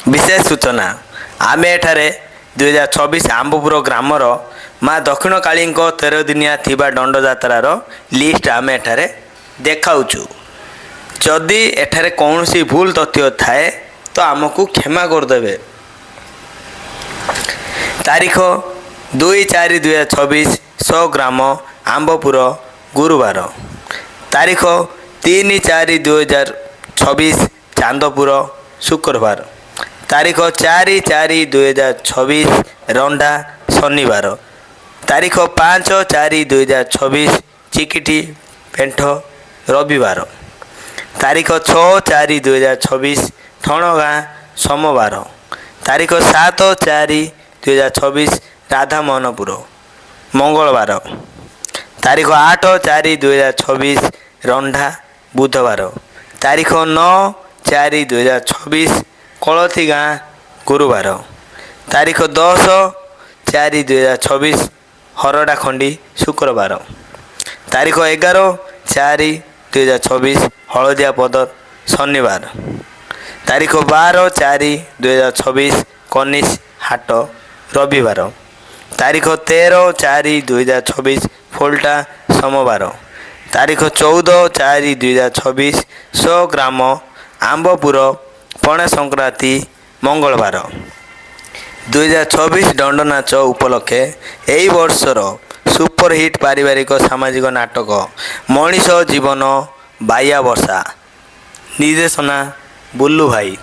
विशेष सूचना आम एठारे 2024 आंबपुर ग्रामर माँ दक्षिण काली 13 दिनिया थिबा दंड यात्रार लिस्ट आम एठारे देखाऊचु। जदि एठारे कौन सी भूल तथ्य थाए तो आमको क्षमा करदे। तारीख 2/4/2024 100 ग्राम आंबपुर गुरुवार। तारीख 3/4/2024 चांदपुर शुक्रवार। तारीख 4/4/2024 रंडा शनिवार। तारीख 5/4/2024 चिकिटी पेंठ रविवार। तारीख 6/4/2024 ठणगाँ सोमवार। तारीख 7/4/2024 राधामोहनपुर मंगलवार। तारीख 8/4/2024 रंडा बुधवार। तारीख 9/4/2024 कलथी गाँ गुरुवार। तारीख 10/4/2024 हरडाखंडी शुक्रवार। तारीख 11/4/2024 हलदिया पदर शनिवार। तारीख 12/4/2024 कनिश हाट रविवार। तारीख 13/4/2024 फोल्टा सोमवार। तारीख 14/4/2024 100 ग्राम आंबपुर पणा संक्रांति मंगलवार। 2024 दंडनाच उपलक्षे एई वर्षर सुपरहिट पारिवारिक सामाजिक नाटक मनीष जीवन बाया वर्षा निर्देशना बुल्लू भाई।